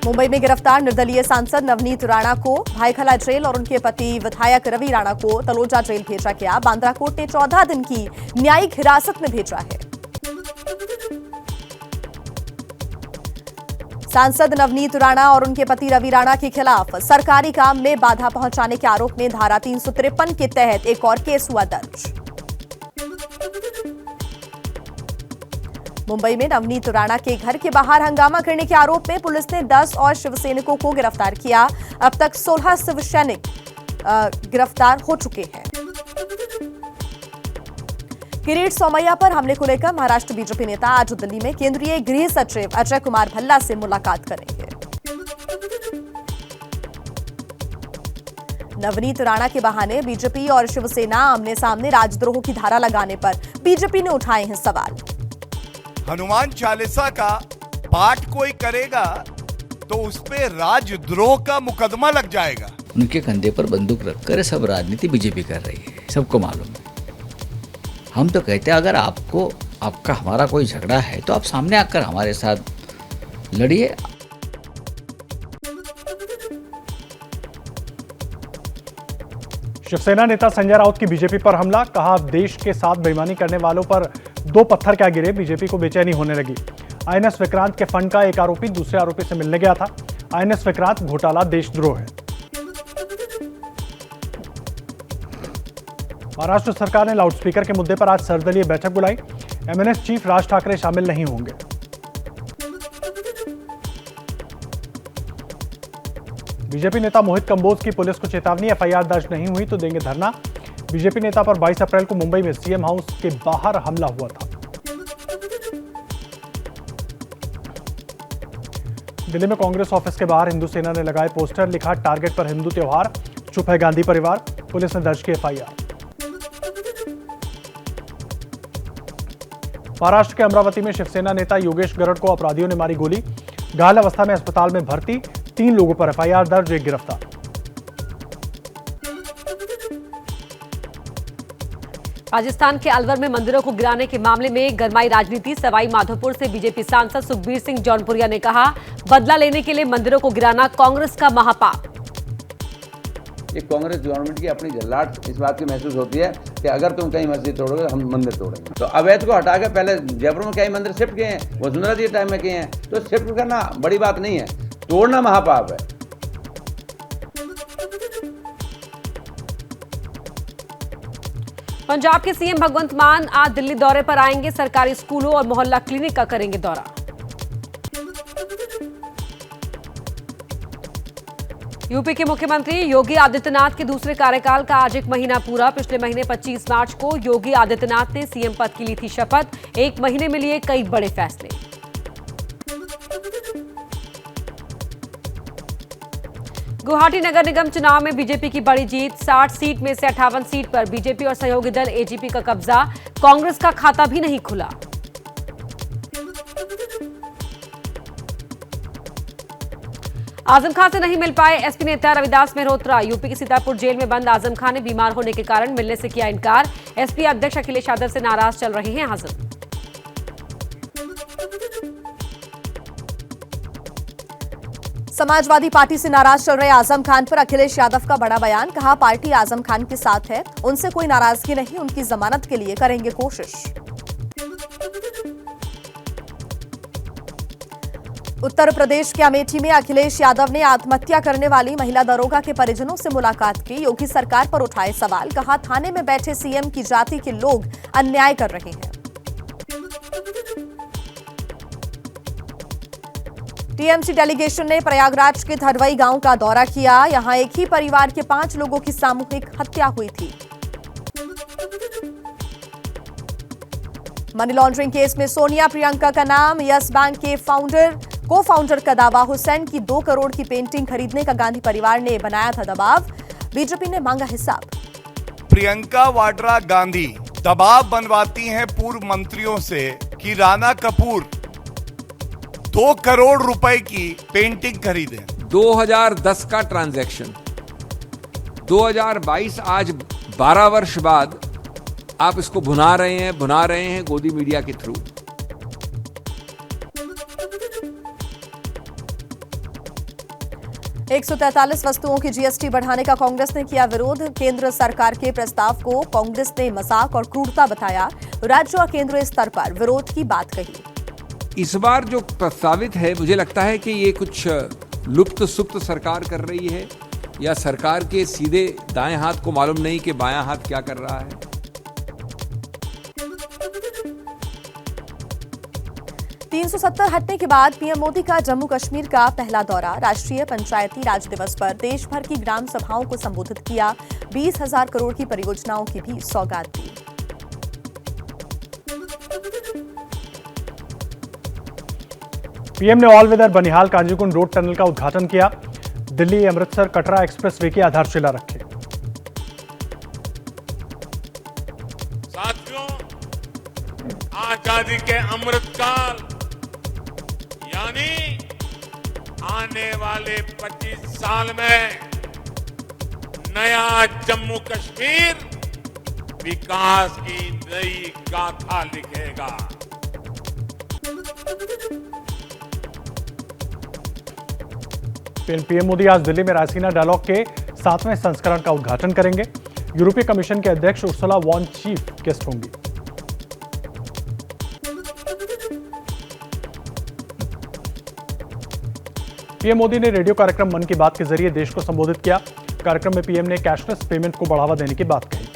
मुंबई में गिरफ्तार निर्दलीय सांसद नवनीत राणा को भायखला जेल और उनके पति विधायक रवि राणा को तलोजा जेल भेजा गया। बांद्रा कोर्ट ने 14 दिन की न्यायिक हिरासत में भेजा है। सांसद नवनीत राणा और उनके पति रवि राणा के खिलाफ सरकारी काम में बाधा पहुंचाने के आरोप में धारा 353 के तहत एक और केस हुआ दर्ज। मुंबई में नवनीत राणा के घर के बाहर हंगामा करने के आरोप में पुलिस ने 10 और शिवसैनिकों को गिरफ्तार किया। अब तक 16 शिवसैनिक गिरफ्तार हो चुके हैं। किरीट सोमैया पर हमले को लेकर महाराष्ट्र बीजेपी नेता आज दिल्ली में केंद्रीय गृह सचिव अजय कुमार भल्ला से मुलाकात करेंगे। नवनीत राणा के बहाने बीजेपी और शिवसेना आमने सामने राजद्रोह की धारा लगाने पर बीजेपी ने उठाए हैं सवाल। हनुमान चालीसा का पाठ कोई करेगा तो उस पे राजद्रोह का मुकदमा लग जाएगा। उनके कंधे पर बंदूक रखकर सब राजनीति बीजेपी कर रही है, सबको मालूम है। हम तो कहते हैं अगर आपका हमारा कोई झगड़ा है तो आप सामने आकर हमारे साथ लड़िए। शिवसेना नेता संजय राउत की बीजेपी पर हमला, कहा देश के साथ बेईमानी करने वालों पर दो पत्थर क्या गिरे, बीजेपी को बेचैनी होने लगी। आईएनएस विक्रांत के फंड का एक आरोपी दूसरे आरोपी से मिलने गया था। आईएनएस विक्रांत घोटाला देशद्रोह है। महाराष्ट्र सरकार ने लाउडस्पीकर के मुद्दे पर आज सर्वदलीय बैठक बुलाई। एमएनएस चीफ राज ठाकरे शामिल नहीं होंगे। बीजेपी नेता मोहित कंबोज की पुलिस को चेतावनी, एफआईआर दर्ज नहीं हुई तो देंगे धरना। बीजेपी नेता पर 22 अप्रैल को मुंबई में सीएम हाउस के बाहर हमला हुआ था। दिल्ली में कांग्रेस ऑफिस के बाहर हिंदू सेना ने लगाए पोस्टर, लिखा टारगेट पर हिंदू त्योहार, चुप है गांधी परिवार। पुलिस ने दर्ज की एफआईआर। महाराष्ट्र के अमरावती में शिवसेना नेता योगेश गरड को अपराधियों ने मारी गोली, घायल अवस्था में अस्पताल में भर्ती। 3 लोगों पर एफआईआर दर्ज, एक गिरफ्तार। राजस्थान के अलवर में मंदिरों को गिराने के मामले में गरमाई राजनीति। सवाई माधोपुर से बीजेपी सांसद सुखबीर सिंह जौनपुरिया ने कहा, बदला लेने के लिए मंदिरों को गिराना कांग्रेस का महापाप। ये कांग्रेस गवर्नमेंट की अपनी झल्लाट इस बात की महसूस होती है कि अगर तुम कहीं मस्जिद तोड़ोगे हम मंदिर तोड़ेंगे। तो अवैध को हटाकर पहले जयपुर में कई मंदिर शिफ्ट किए हैं, वसुंधरा जी टाइम में किए हैं, तो शिफ्ट करना बड़ी बात नहीं है, तोड़ना महापाप है। पंजाब के सीएम भगवंत मान आज दिल्ली दौरे पर आएंगे। सरकारी स्कूलों और मोहल्ला क्लिनिक का करेंगे दौरा। यूपी के मुख्यमंत्री योगी आदित्यनाथ के दूसरे कार्यकाल का आज 1 महीना पूरा। पिछले महीने 25 मार्च को योगी आदित्यनाथ ने सीएम पद की ली थी शपथ। 1 महीने में लिए कई बड़े फैसले। गुवाहाटी नगर निगम चुनाव में बीजेपी की बड़ी जीत। 60 सीट में से 58 सीट पर बीजेपी और सहयोगी दल एजीपी का कब्जा। कांग्रेस का खाता भी नहीं खुला। आजम खान से नहीं मिल पाए एसपी नेता रविदास मेहरोत्रा। यूपी के सीतापुर जेल में बंद आजम खान ने बीमार होने के कारण मिलने से किया इनकार। एसपी अध्यक्ष अखिलेश यादव से नाराज चल रहे हैं आजम। समाजवादी पार्टी से नाराज चल रहे आजम खान पर अखिलेश यादव का बड़ा बयान, कहा पार्टी आजम खान के साथ है, उनसे कोई नाराजगी नहीं, उनकी जमानत के लिए करेंगे कोशिश। उत्तर प्रदेश के अमेठी में अखिलेश यादव ने आत्महत्या करने वाली महिला दरोगा के परिजनों से मुलाकात की। योगी सरकार पर उठाए सवाल, कहा थाने में बैठे सीएम की जाति के लोग अन्याय कर रहे हैं। टीएमसी डेलीगेशन ने प्रयागराज के धरवई गांव का दौरा किया। यहां एक ही परिवार के 5 लोगों की सामूहिक हत्या हुई थी। मनी लॉन्ड्रिंग केस में सोनिया प्रियंका का नाम। यस बैंक के को फाउंडर का दावा। हुसैन की 2 करोड़ की पेंटिंग खरीदने का गांधी परिवार ने बनाया था दबाव। बीजेपी ने मांगा हिसाब। प्रियंका वाड्रा गांधी दबाव बनवाती हैं पूर्व मंत्रियों से कि राणा कपूर 2 करोड़ रुपए की पेंटिंग खरीदे। 2010 का ट्रांजैक्शन, 2022 आज 12 वर्ष बाद आप इसको भुना रहे हैं गोदी मीडिया के थ्रू। 143 वस्तुओं की जीएसटी बढ़ाने का कांग्रेस ने किया विरोध। केंद्र सरकार के प्रस्ताव को कांग्रेस ने मजाक और क्रूरता बताया। राज्य और केंद्रीय स्तर पर विरोध की बात कही। इस बार जो प्रस्तावित है, मुझे लगता है कि ये कुछ लुप्त सुप्त सरकार कर रही है, या सरकार के सीधे दाएं हाथ को मालूम नहीं कि बायां हाथ क्या कर रहा है। 370 हटने के बाद पीएम मोदी का जम्मू कश्मीर का पहला दौरा। राष्ट्रीय पंचायती राज दिवस पर देश भर की ग्राम सभाओं को संबोधित किया। 20,000 करोड़ की परियोजनाओं की भी सौगात दी। पीएम ने all weather Banihal Qazigund road tunnel का उद्घाटन किया। दिल्ली अमृतसर कटरा एक्सप्रेसवे की आधारशिला रखी। साथियों, आजादी के अमृतकाल यानी आने वाले 25 साल में नया जम्मू कश्मीर विकास की नई गाथा लिखेगा। पीएम मोदी आज दिल्ली में रायसीना डायलॉग के 7वें संस्करण का उद्घाटन करेंगे। यूरोपीय कमीशन के अध्यक्ष उर्सुला वॉन चीफ गेस्ट होंगी। पीएम मोदी ने रेडियो कार्यक्रम मन की बात के जरिए देश को संबोधित किया। कार्यक्रम में पीएम ने कैशलेस पेमेंट को बढ़ावा देने की बात कही।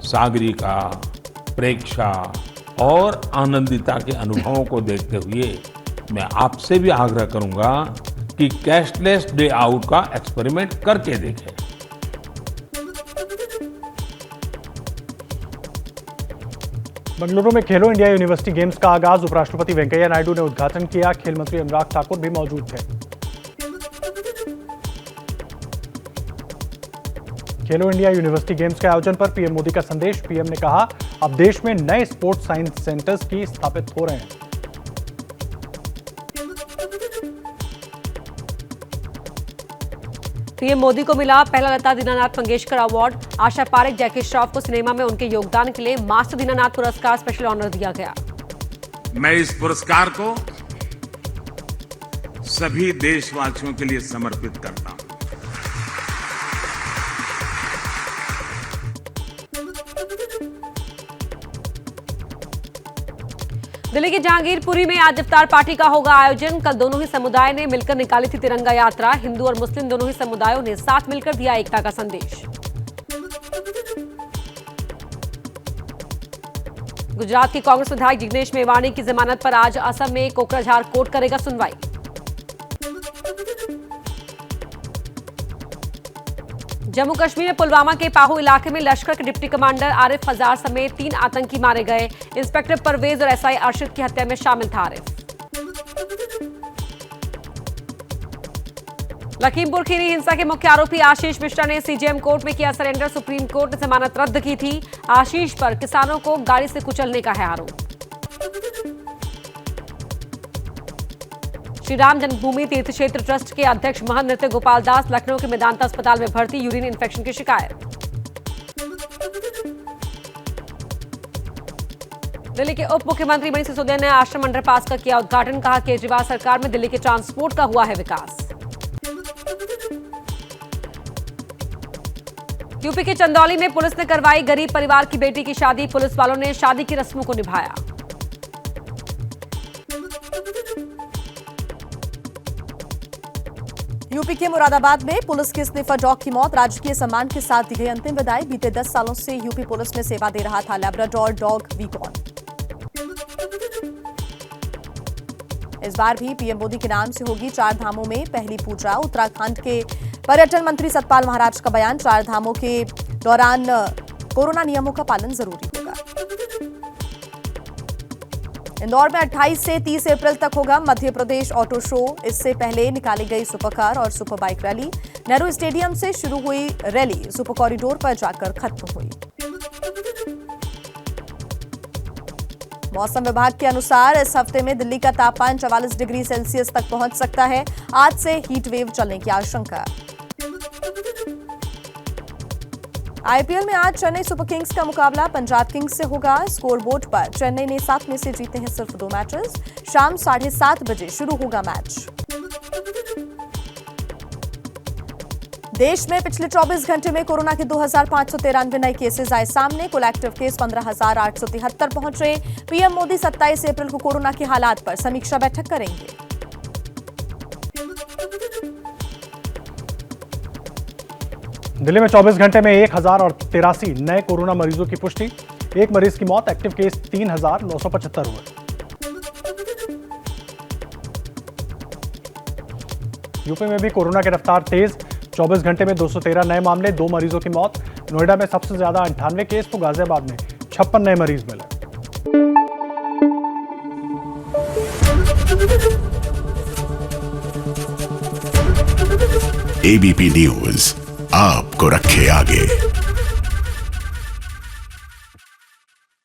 सागरिका, प्रेक्षा और आनंदिता के अनुभवों को देखते हुए मैं आपसे भी आग्रह करूंगा कि कैशलेस डे आउट का एक्सपेरिमेंट करके देखें। बेंगलुरु में खेलो इंडिया यूनिवर्सिटी गेम्स का आगाज। उपराष्ट्रपति वेंकैया नायडू ने उद्घाटन किया। खेल मंत्री अनुराग ठाकुर भी मौजूद थे। खेलो इंडिया यूनिवर्सिटी गेम्स के आयोजन पर पीएम मोदी का संदेश। पीएम ने कहा, अब देश में नए स्पोर्ट्स साइंस सेंटर्स की स्थापित हो रहे हैं। पीएम मोदी को मिला पहला लता दीनानाथ मंगेशकर अवार्ड। आशा पारेख, जैकी श्रॉफ को सिनेमा में उनके योगदान के लिए मास्टर दीनानाथ पुरस्कार स्पेशल ऑनर दिया गया। मैं इस पुरस्कार को सभी देशवासियों के लिए समर्पित करता हूं। दिल्ली के जहांगीरपुरी में आज इफ्तार पार्टी का होगा आयोजन। कल दोनों ही समुदाय ने मिलकर निकाली थी तिरंगा यात्रा। हिंदू और मुस्लिम दोनों ही समुदायों ने साथ मिलकर दिया एकता का संदेश। गुजरात के कांग्रेस विधायक जिग्नेश मेवाणी की जमानत पर आज असम में कोकराझार कोर्ट करेगा सुनवाई। जम्मू कश्मीर में पुलवामा के पाहू इलाके में लश्कर के डिप्टी कमांडर आरिफ हजार समेत 3 आतंकी मारे गए। इंस्पेक्टर परवेज और एसआई अर्शद की हत्या में शामिल था आरिफ। लखीमपुर खीरी हिंसा के मुख्य आरोपी आशीष मिश्रा ने सीजेएम कोर्ट में किया सरेंडर। सुप्रीम कोर्ट ने जमानत रद्द की थी। आशीष पर किसानों को गाड़ी से कुचलने का है आरोप। श्री राम जन्मभूमि तीर्थ क्षेत्र ट्रस्ट के अध्यक्ष महंत नृत्य गोपाल दास लखनऊ के मेदांता अस्पताल में भर्ती। यूरिन इन्फेक्शन की शिकायत। दिल्ली के उप मुख्यमंत्री मनीष सिसोदिया ने आश्रम अंडरपास का किया उद्घाटन। कहा, केजरीवाल सरकार में दिल्ली के ट्रांसपोर्ट का हुआ है विकास। यूपी के चंदौली में पुलिस ने करवाई गरीब परिवार की बेटी की शादी। पुलिस वालों ने शादी की रस्मों को निभाया। यूपी के मुरादाबाद में पुलिस के स्निफर डॉग की मौत। राजकीय सम्मान के साथ दी गई अंतिम विदाई। बीते 10 सालों से यूपी पुलिस में सेवा दे रहा था लैब्राडोर डॉग वीकॉन। इस बार भी पीएम मोदी के नाम से होगी 4 धामों में पहली पूजा। उत्तराखंड के पर्यटन मंत्री सतपाल महाराज का बयान। 4 धामों के दौरान कोरोना नियमों का पालन जरूरी होगा। इंदौर में 28 से 30 अप्रैल तक होगा मध्य प्रदेश ऑटो शो। इससे पहले निकाली गई सुपर कार और super bike rally. Nehru stadium से शुरू हुई रैली सुपर कॉरिडोर पर जाकर खत्म हुई। मौसम विभाग के अनुसार इस हफ्ते में दिल्ली का तापमान 44 डिग्री सेल्सियस तक पहुंच सकता है। आज से हीट वेव चलने की आशंका। आईपीएल में आज चेन्नई सुपर किंग्स का मुकाबला पंजाब किंग्स से होगा। स्कोरबोर्ड पर चेन्नई ने 7 में से जीते हैं सिर्फ 2 मैचेस। शाम 7:30 बजे शुरू होगा मैच। देश में पिछले 24 घंटे में कोरोना के 2,593 नए केसेस आए सामने। कुल एक्टिव केस 15,873 पहुंचे। पीएम मोदी 27 अप्रैल को कोरोना के हालात पर समीक्षा बैठक करेंगे। दिल्ली में 24 घंटे में 1,083 नए कोरोना मरीजों की पुष्टि। एक मरीज की मौत। एक्टिव केस 3,975 हुए। यूपी में भी कोरोना की रफ्तार तेज। 24 घंटे में 213 नए मामले, 2 मरीजों की मौत। नोएडा में सबसे ज्यादा 98 केस तो गाजियाबाद में 56 नए मरीज मिले। एबीपी न्यूज आपको रखे आगे।